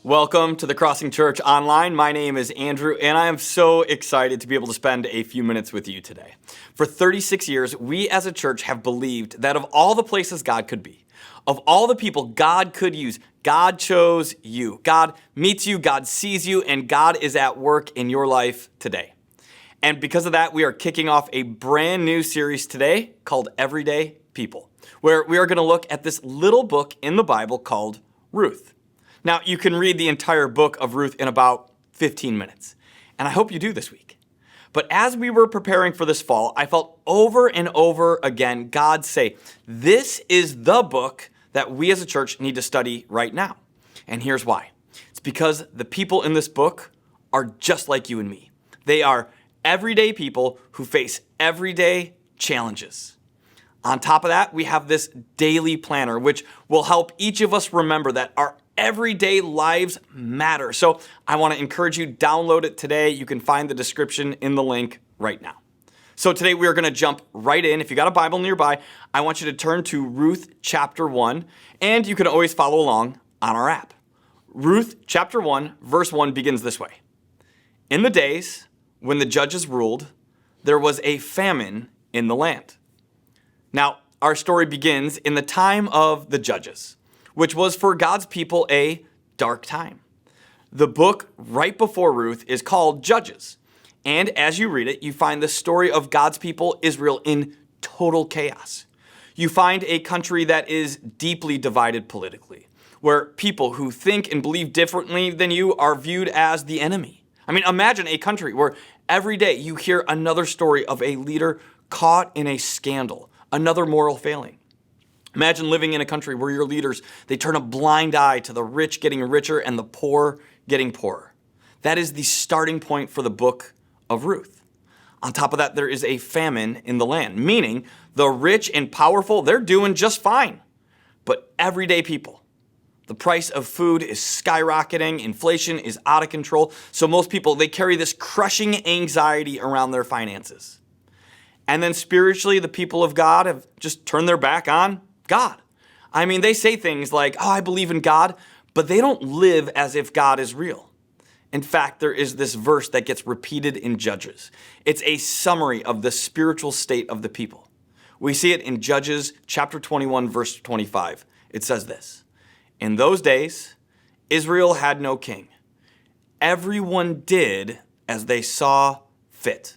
Welcome to the Crossing Church Online. My name is Andrew, and I am so excited to be able to spend a few minutes with you today. For 36 years, we as a church have believed that of all the places God could be, of all the people God could use, God chose you. God meets you, God sees you, and God is at work in your life today. And because of that, we are kicking off a brand new series today called Everyday People, where we are going to look at this little book in the Bible called Ruth. Now, you can read the entire book of Ruth in about 15 minutes, and I hope you do this week. But as we were preparing for this fall, I felt over and over again God say, this is the book that we as a church need to study right now. And here's why. It's because the people in this book are just like you and me. They are everyday people who face everyday challenges. On top of that, we have this daily planner, which will help each of us remember that our everyday lives matter. So I want to encourage you, download it today. You can find the description in the link right now. So today we are going to jump right in. If you got a Bible nearby, I want you to turn to Ruth chapter 1, and you can always follow along on our app. Ruth chapter 1, verse 1 begins this way. In the days when the judges ruled, there was a famine in the land. Now, our story begins in the time of the judges, which was for God's people a dark time. The book right before Ruth is called Judges. And as you read it, you find the story of God's people, Israel, in total chaos. You find a country that is deeply divided politically, where people who think and believe differently than you are viewed as the enemy. I mean, imagine a country where every day you hear another story of a leader caught in a scandal, another moral failing. Imagine living in a country where your leaders, they turn a blind eye to the rich getting richer and the poor getting poorer. That is the starting point for the book of Ruth. On top of that, there is a famine in the land, meaning the rich and powerful, they're doing just fine. But everyday people, the price of food is skyrocketing, inflation is out of control. So most people, they carry this crushing anxiety around their finances. And then spiritually, the people of God have just turned their back on God. I mean, they say things like, I believe in God, but they don't live as if God is real. In fact, there is this verse that gets repeated in Judges. It's a summary of the spiritual state of the people. We see it in Judges chapter 21, verse 25. It says this, in those days, Israel had no king. Everyone did as they saw fit.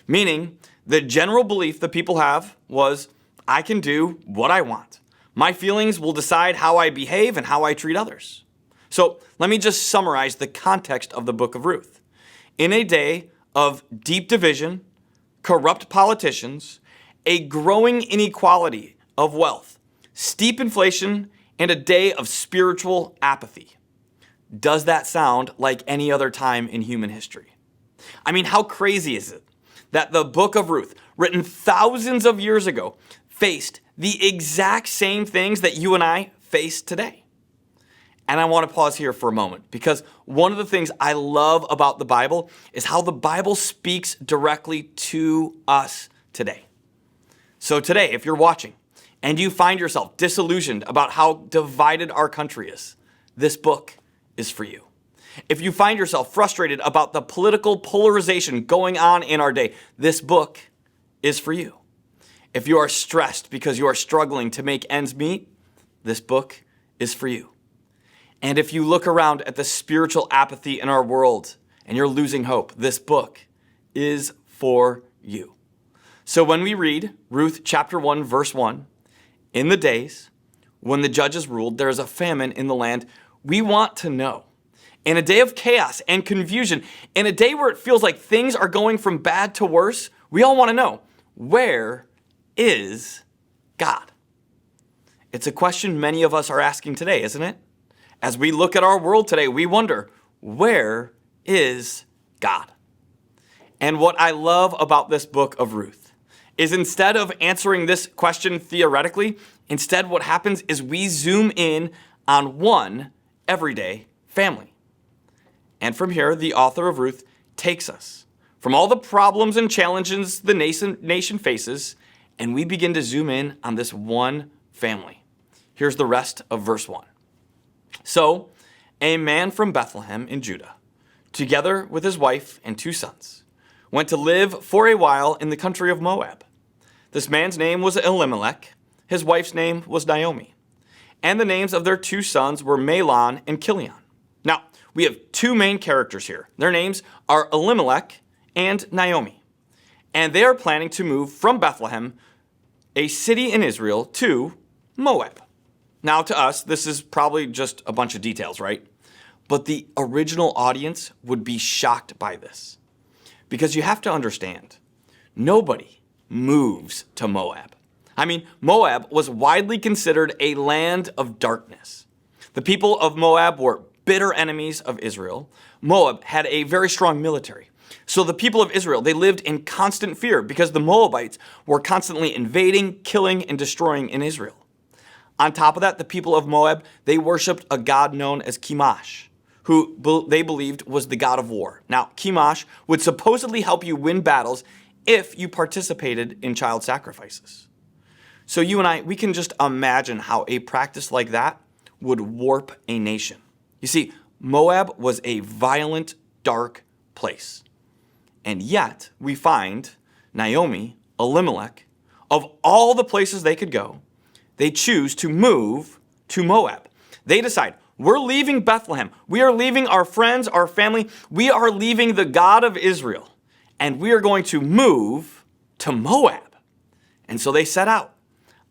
Meaning, the general belief the people have was, I can do what I want. My feelings will decide how I behave and how I treat others. So let me just summarize the context of the book of Ruth. In a day of deep division, corrupt politicians, a growing inequality of wealth, steep inflation, and a day of spiritual apathy. Does that sound like any other time in human history? I mean, how crazy is it that the book of Ruth, written thousands of years ago, faced the exact same things that you and I face today? And I want to pause here for a moment because one of the things I love about the Bible is how the Bible speaks directly to us today. So today, if you're watching and you find yourself disillusioned about how divided our country is, this book is for you. If you find yourself frustrated about the political polarization going on in our day, this book is for you. If you are stressed because you are struggling to make ends meet, this book is for you. And if you look around at the spiritual apathy in our world and you're losing hope, this book is for you. So when we read Ruth chapter 1, verse 1, in the days when the judges ruled, there is a famine in the land, we want to know. In a day of chaos and confusion, in a day where it feels like things are going from bad to worse, we all want to know, where is God? It's a question many of us are asking today, isn't it? As we look at our world today, we wonder, where is God? And what I love about this book of Ruth is instead of answering this question theoretically, instead what happens is we zoom in on one everyday family. And from here, the author of Ruth takes us from all the problems and challenges the nation faces, and we begin to zoom in on this one family. Here's the rest of verse 1. So, a man from Bethlehem in Judah, together with his wife and 2 sons, went to live for a while in the country of Moab. This man's name was Elimelech, his wife's name was Naomi, and the names of their 2 sons were Mahlon and Chilion. Now, we have 2 main characters here. Their names are Elimelech and Naomi, and they are planning to move from Bethlehem, a city in Israel, to Moab. Now, to us, this is probably just a bunch of details, right? But the original audience would be shocked by this. Because you have to understand, nobody moves to Moab. I mean, Moab was widely considered a land of darkness. The people of Moab were bitter enemies of Israel. Moab had a very strong military. So the people of Israel, they lived in constant fear because the Moabites were constantly invading, killing, and destroying in Israel. On top of that, the people of Moab, they worshipped a god known as Chemosh, who they believed was the god of war. Now, Chemosh would supposedly help you win battles if you participated in child sacrifices. So you and I, we can just imagine how a practice like that would warp a nation. You see, Moab was a violent, dark place. And yet, we find Naomi, Elimelech, of all the places they could go, they choose to move to Moab. They decide, we're leaving Bethlehem. We are leaving our friends, our family. We are leaving the God of Israel. And we are going to move to Moab. And so they set out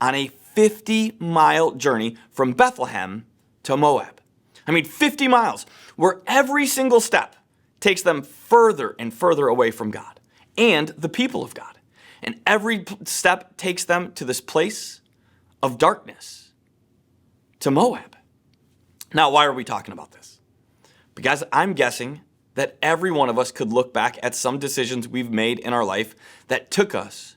on a 50-mile journey from Bethlehem to Moab. I mean, 50 miles, where every single step takes them further and further away from God and the people of God. And every step takes them to this place of darkness, to Moab. Now, why are we talking about this? Because I'm guessing that every one of us could look back at some decisions we've made in our life that took us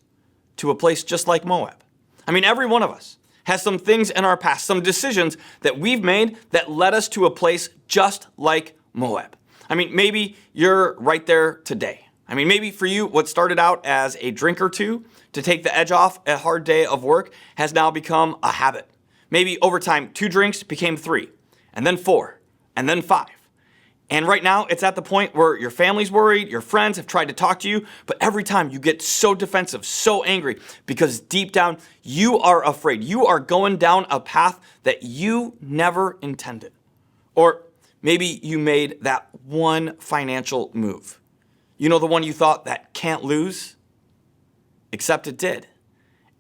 to a place just like Moab. I mean, every one of us has some things in our past, some decisions that we've made that led us to a place just like Moab. I mean, maybe you're right there today. I mean, maybe for you, what started out as a drink or two to take the edge off a hard day of work has now become a habit. Maybe over time, 2 drinks became 3, and then 4, and then 5. And right now, it's at the point where your family's worried, your friends have tried to talk to you, but every time you get so defensive, so angry, because deep down, you are afraid. You are going down a path that you never intended. Or maybe you made that one financial move. You know, the one you thought that can't lose, except it did.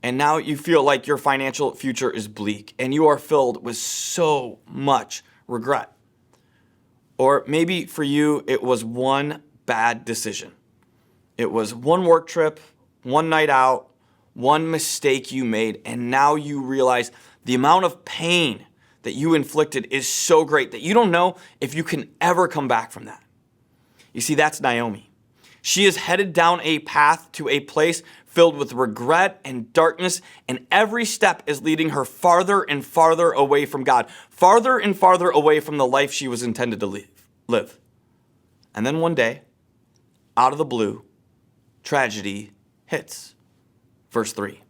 And now you feel like your financial future is bleak and you are filled with so much regret. Or maybe for you, it was one bad decision. It was one work trip, one night out, one mistake you made, and now you realize the amount of pain that you inflicted is so great that you don't know if you can ever come back from that. You see, that's Naomi. She is headed down a path to a place filled with regret and darkness, and every step is leading her farther and farther away from God, farther and farther away from the life she was intended to live. And then one day, out of the blue, tragedy hits. Verse 3.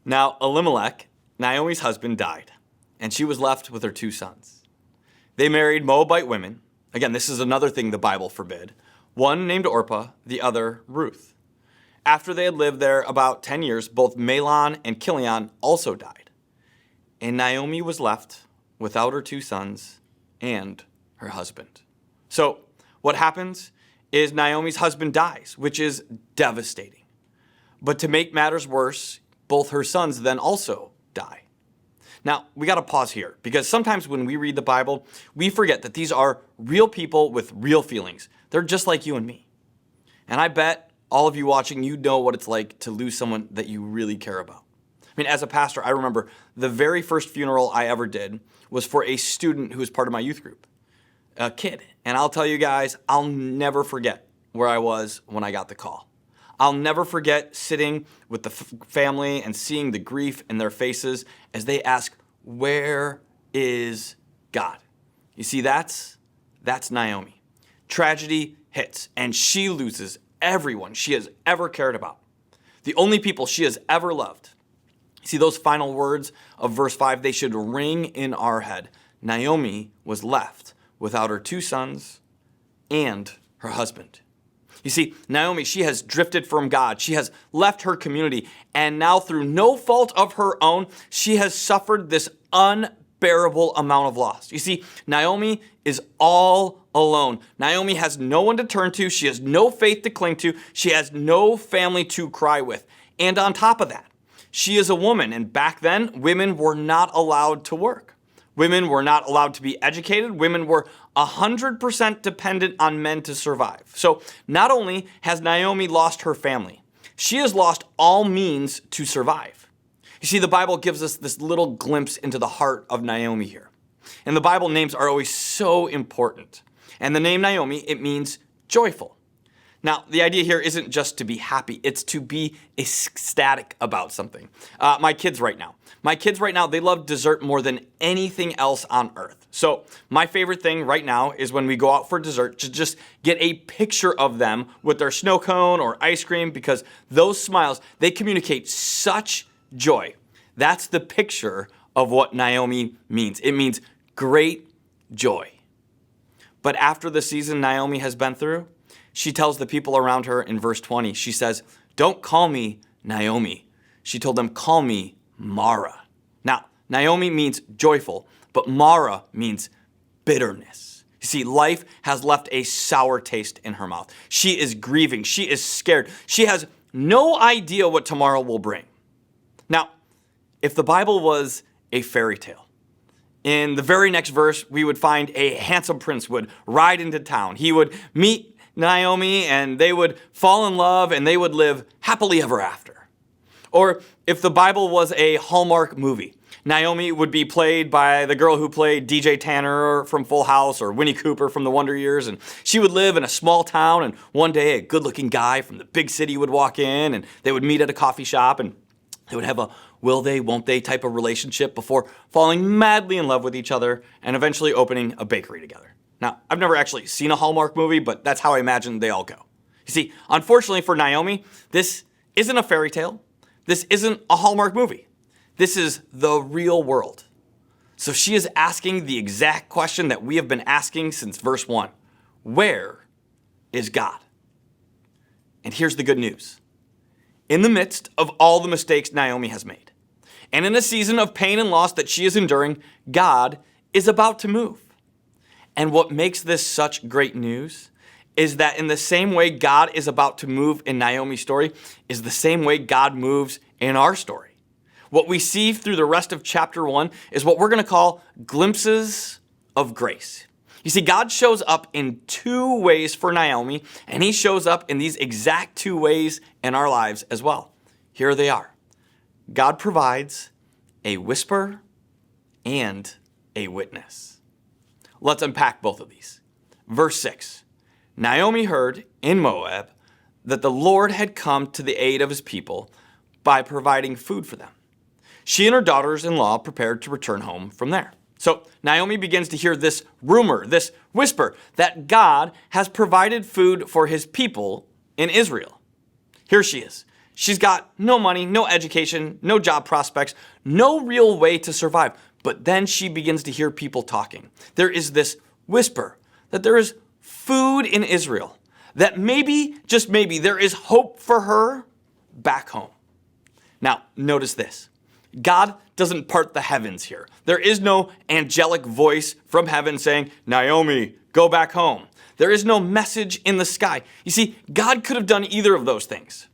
Now Elimelech, Naomi's husband, died, and she was left with her 2 sons. They married Moabite women. Again, this is another thing the Bible forbid. One named Orpah, the other Ruth. After they had lived there about 10 years, both Mahlon and Chilion also died. And Naomi was left without her 2 sons and her husband. So what happens is Naomi's husband dies, which is devastating. But to make matters worse, both her sons then also die. Now, we got to pause here because sometimes when we read the Bible, we forget that these are real people with real feelings. They're just like you and me. And I bet all of you watching, you know what it's like to lose someone that you really care about. I mean, as a pastor, I remember the very first funeral I ever did was for a student who was part of my youth group, a kid. And I'll tell you guys, I'll never forget where I was when I got the call. I'll never forget sitting with the family and seeing the grief in their faces as they ask, "Where is God?" You see, that's Naomi. Tragedy hits, and she loses everyone she has ever cared about, the only people she has ever loved. See, those final words of verse 5, they should ring in our head. Naomi was left without her 2 sons and her husband. You see, Naomi, she has drifted from God. She has left her community. And now through no fault of her own, she has suffered this unbearable amount of loss. You see, Naomi is all alone. Naomi has no one to turn to. She has no faith to cling to. She has no family to cry with. And on top of that, she is a woman. And back then, women were not allowed to work. Women were not allowed to be educated. Women were 100% dependent on men to survive. So not only has Naomi lost her family, she has lost all means to survive. You see, the Bible gives us this little glimpse into the heart of Naomi here. And the Bible names are always so important. And the name Naomi, it means joyful. Now, the idea here isn't just to be happy, it's to be ecstatic about something. My kids right now, they love dessert more than anything else on earth. So my favorite thing right now is when we go out for dessert to just get a picture of them with their snow cone or ice cream, because those smiles, they communicate such joy. That's the picture of what Naomi means. It means great joy. But after the season Naomi has been through, she tells the people around her in verse 20, she says, "Don't call me Naomi." She told them, "Call me Mara." Now, Naomi means joyful, but Mara means bitterness. You see, life has left a sour taste in her mouth. She is grieving. She is scared. She has no idea what tomorrow will bring. Now, if the Bible was a fairy tale, in the very next verse, we would find a handsome prince would ride into town. He would meet Naomi and they would fall in love and they would live happily ever after. Or if the Bible was a Hallmark movie, Naomi would be played by the girl who played DJ Tanner from Full House or Winnie Cooper from The Wonder Years, and she would live in a small town, and one day a good-looking guy from the big city would walk in and they would meet at a coffee shop and they would have a will they, won't they type of relationship before falling madly in love with each other and eventually opening a bakery together. Now, I've never actually seen a Hallmark movie, but that's how I imagine they all go. You see, unfortunately for Naomi, this isn't a fairy tale. This isn't a Hallmark movie. This is the real world. So she is asking the exact question that we have been asking since verse 1. Where is God? And here's the good news. In the midst of all the mistakes Naomi has made, and in a season of pain and loss that she is enduring, God is about to move. And what makes this such great news is that in the same way God is about to move in Naomi's story is the same way God moves in our story. What we see through the rest of chapter 1 is what we're going to call glimpses of grace. You see, God shows up in 2 ways for Naomi, and he shows up in these exact 2 ways in our lives as well. Here they are. God provides a whisper and a witness. Let's unpack both of these. Verse 6, Naomi heard in Moab that the Lord had come to the aid of his people by providing food for them. She and her daughters-in-law prepared to return home from there. So Naomi begins to hear this rumor, this whisper, that God has provided food for his people in Israel. Here she is. She's got no money, no education, no job prospects, no real way to survive. But then she begins to hear people talking. There is this whisper that there is food in Israel, that maybe, just maybe, there is hope for her back home. Now, notice this. God doesn't part the heavens here. There is no angelic voice from heaven saying, Naomi, go back home. There is no message in the sky. You see, God could have done either of those things.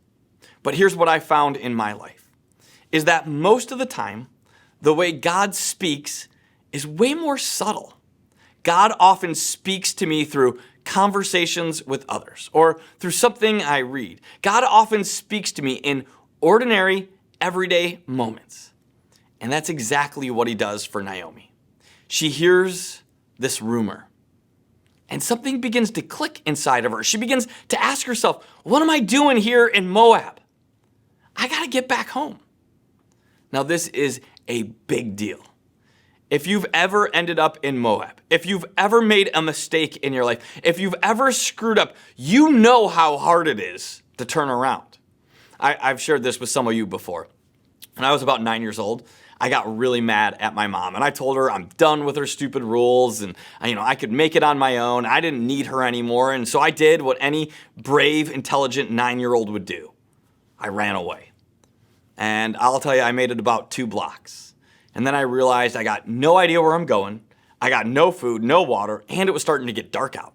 But here's what I found in my life, is that most of the time, the way God speaks is way more subtle. God often speaks to me through conversations with others or through something I read. God often speaks to me in ordinary, everyday moments. And that's exactly what he does for Naomi. She hears this rumor, and something begins to click inside of her. She begins to ask herself, what am I doing here in Moab? I got to get back home. Now, this is a big deal. If you've ever ended up in Moab, if you've ever made a mistake in your life, if you've ever screwed up, you know how hard it is to turn around. I've shared this with some of you before. When I was about 9 years old, I got really mad at my mom, and I told her I'm done with her stupid rules, and I could make it on my own. I didn't need her anymore, and so I did what any brave, intelligent 9-year-old would do. I ran away. And I'll tell you, I made it about 2 blocks. And then I realized I got no idea where I'm going. I got no food, no water, and it was starting to get dark out.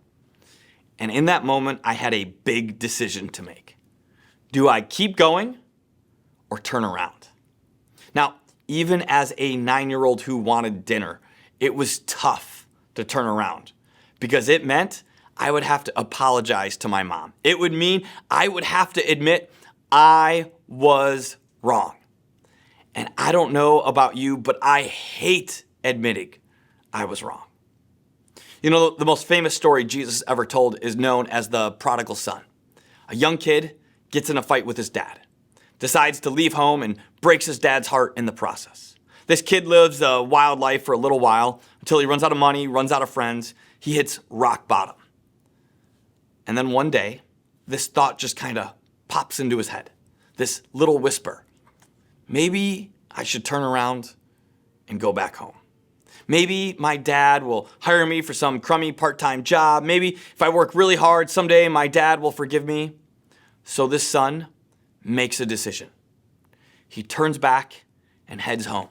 And in that moment, I had a big decision to make. Do I keep going or turn around? Now, even as a 9-year-old who wanted dinner, it was tough to turn around because it meant I would have to apologize to my mom. It would mean I would have to admit I was wrong. And I don't know about you, but I hate admitting I was wrong. The most famous story Jesus ever told is known as the prodigal son. A young kid gets in a fight with his dad, decides to leave home and breaks his dad's heart in the process. This kid lives a wild life for a little while until he runs out of money, runs out of friends. He hits rock bottom. And then one day, this thought just kind of pops into his head. This little whisper. Maybe I should turn around and go back home. Maybe my dad will hire me for some crummy part-time job. Maybe if I work really hard, someday my dad will forgive me. So this son makes a decision. He turns back and heads home.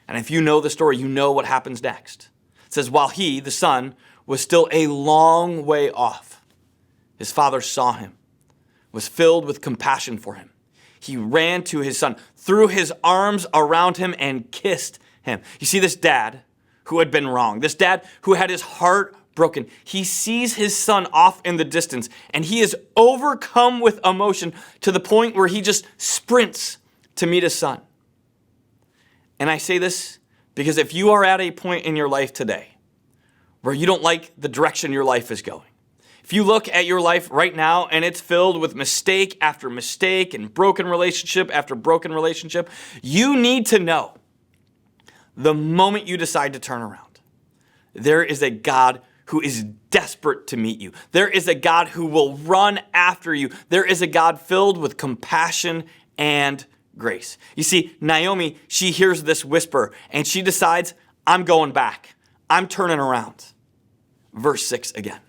And if you know the story, you know what happens next. It says, while he, the son, was still a long way off, his father saw him, was filled with compassion for him. He ran to his son, threw his arms around him, and kissed him. You see, this dad who had been wrong, this dad who had his heart broken, he sees his son off in the distance, and he is overcome with emotion to the point where he just sprints to meet his son. And I say this because if you are at a point in your life today where you don't like the direction your life is going, if you look at your life right now and it's filled with mistake after mistake and broken relationship after broken relationship, you need to know the moment you decide to turn around, there is a God who is desperate to meet you. There is a God who will run after you. There is a God filled with compassion and grace. You see, Naomi, she hears this whisper and she decides, I'm going back. I'm turning around. Verse 6 again.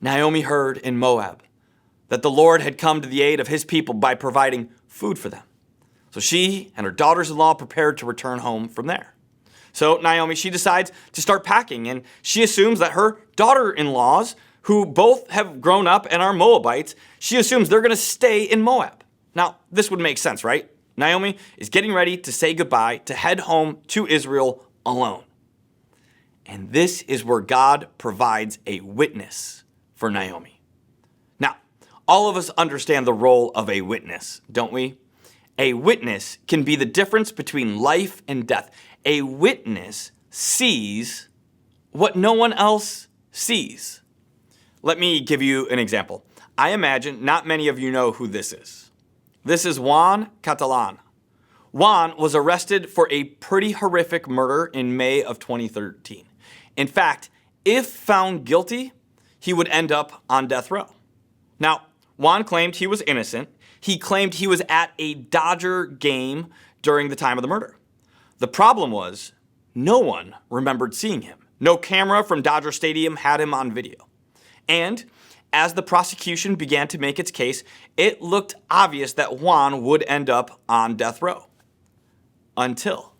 Naomi heard in Moab that the Lord had come to the aid of his people by providing food for them. So she and her daughters-in-law prepared to return home from there. So Naomi, she decides to start packing, and she assumes that her daughter-in-laws, who both have grown up and are Moabites, she assumes they're going to stay in Moab. Now, this would make sense, right? Naomi is getting ready to say goodbye, to head home to Israel alone. And this is where God provides a witness for Naomi. Now, all of us understand the role of a witness, don't we? A witness can be the difference between life and death. A witness sees what no one else sees. Let me give you an example. I imagine not many of you know who this is. This is Juan Catalan. Juan was arrested for a pretty horrific murder in May of 2013. In fact, if found guilty, he would end up on death row. Now, Juan claimed he was innocent. He claimed he was at a Dodger game during the time of the murder. The problem was, no one remembered seeing him. No camera from Dodger Stadium had him on video. And as the prosecution began to make its case, it looked obvious that Juan would end up on death row. Until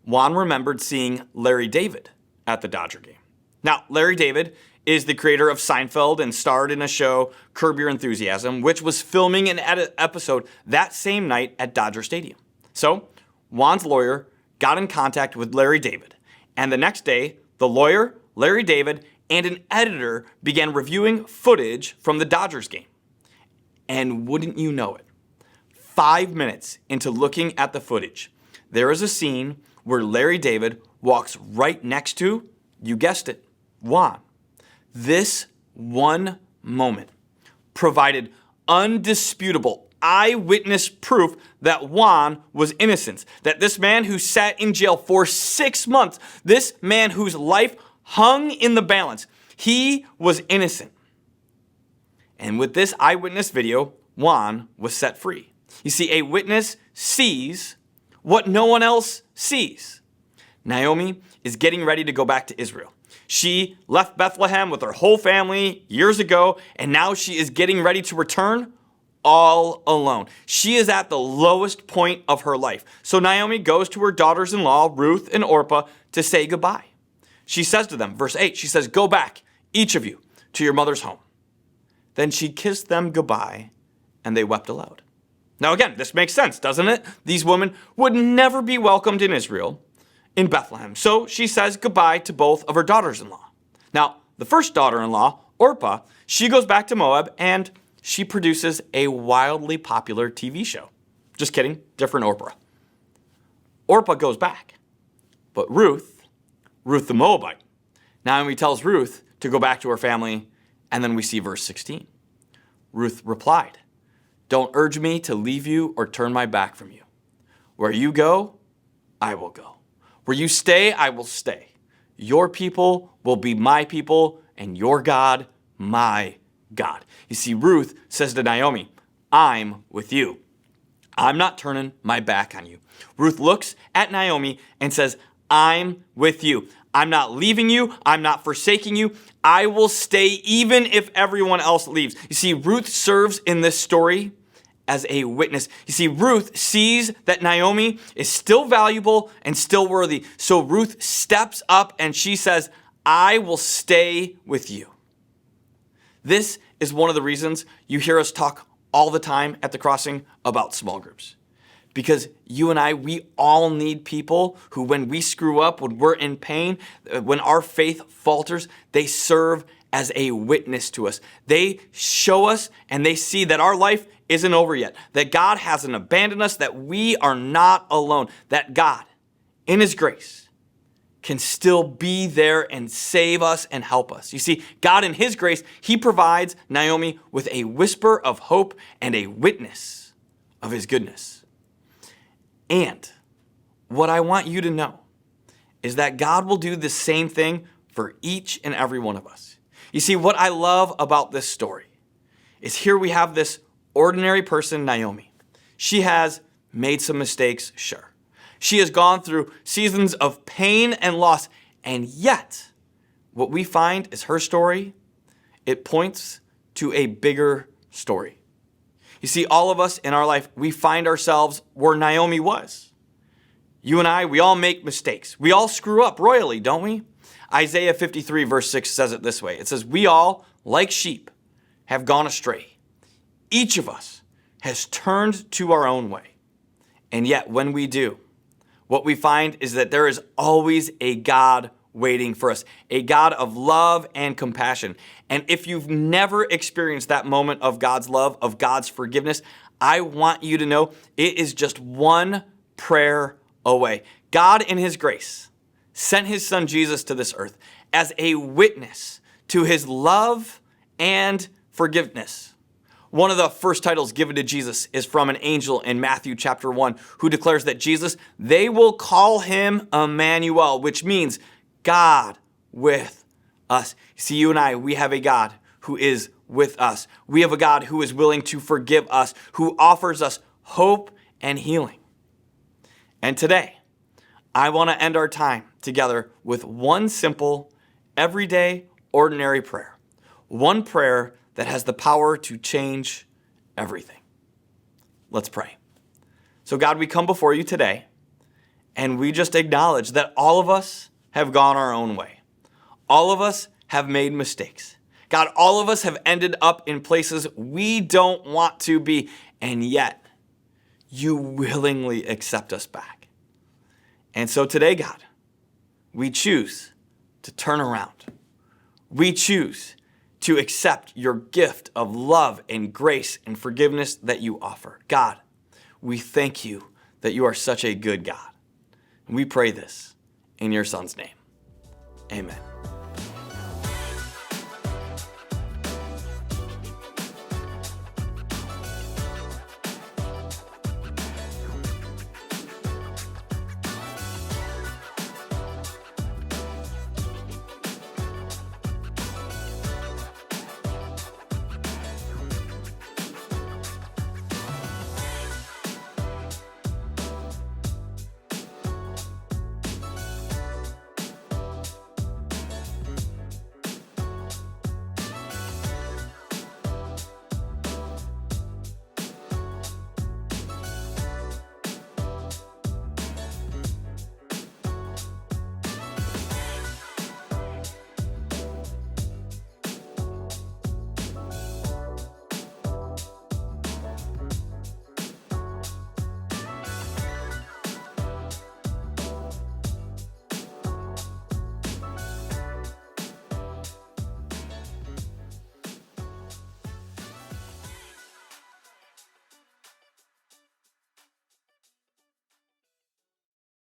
Juan remembered seeing Larry David at the Dodger game. Now, Larry David is the creator of Seinfeld and starred in a show, Curb Your Enthusiasm, which was filming an episode that same night at Dodger Stadium. So Juan's lawyer got in contact with Larry David, and the next day, the lawyer, Larry David, and an editor began reviewing footage from the Dodgers game. And wouldn't you know it, 5 minutes into looking at the footage, there is a scene where Larry David walks right next to, you guessed it, Juan. This one moment provided undisputable eyewitness proof that Juan was innocent, that this man who sat in jail for 6 months, this man whose life hung in the balance, he was innocent. And with this eyewitness video, Juan was set free. You see, a witness sees what no one else sees. Naomi is getting ready to go back to Israel. She left Bethlehem with her whole family years ago, and now she is getting ready to return all alone. She is at the lowest point of her life. So Naomi goes to her daughters-in-law, Ruth and Orpah, to say goodbye. She says to them, verse 8, she says, "Go back, each of you, to your mother's home." Then she kissed them goodbye, and they wept aloud. Now again, this makes sense, doesn't it? These women would never be welcomed in Israel, in Bethlehem. So she says goodbye to both of her daughters-in-law. Now, the first daughter-in-law, Orpah, she goes back to Moab, and she produces a wildly popular TV show. Just kidding, different Orpah. Orpah goes back, but Ruth the Moabite, Naomi tells Ruth to go back to her family, and then we see verse 16. Ruth replied, "Don't urge me to leave you or turn my back from you. Where you go, I will go. Where you stay, I will stay. Your people will be my people, and your God, my God." You see, Ruth says to Naomi, "I'm with you. I'm not turning my back on you." Ruth looks at Naomi and says, "I'm with you. I'm not leaving you. I'm not forsaking you. I will stay even if everyone else leaves." You see, Ruth serves in this story as a witness. You see, Ruth sees that Naomi is still valuable and still worthy. So Ruth steps up and she says, "I will stay with you." This is one of the reasons you hear us talk all the time at the Crossing about small groups. Because you and I, we all need people who, when we screw up, when we're in pain, when our faith falters, they serve as a witness to us. They show us and they see that our life isn't over yet, that God hasn't abandoned us, that we are not alone, that God, in His grace, can still be there and save us and help us. You see, God in His grace, He provides Naomi with a whisper of hope and a witness of His goodness. And what I want you to know is that God will do the same thing for each and every one of us. You see, what I love about this story is here we have this ordinary person, Naomi. She has made some mistakes, sure. She has gone through seasons of pain and loss, and yet what we find is her story. It points to a bigger story. You see, all of us in our life, we find ourselves where Naomi was. You and I, we all make mistakes. We all screw up royally, don't we? Isaiah 53 verse 6 says it this way. It says, "We all, like sheep, have gone astray. Each of us has turned to our own way. And yet when we do, what we find is that there is always a God waiting for us, a God of love and compassion. And if you've never experienced that moment of God's love, of God's forgiveness, I want you to know it is just one prayer away. God in His grace sent His Son Jesus to this earth as a witness to His love and forgiveness. One of the first titles given to Jesus is from an angel in Matthew chapter 1 who declares that Jesus, they will call Him Emmanuel, which means God with us. See, you and I, we have a God who is with us. We have a God who is willing to forgive us, who offers us hope and healing. And today, I want to end our time together with one simple, everyday, ordinary prayer. One prayer that has the power to change everything. Let's pray. So God, we come before you today, and we just acknowledge that all of us have gone our own way. All of us have made mistakes. God, all of us have ended up in places we don't want to be, and yet you willingly accept us back. And so today, God, we choose to turn around. We choose to accept your gift of love and grace and forgiveness that you offer. God, we thank you that you are such a good God. And we pray this in your Son's name. Amen.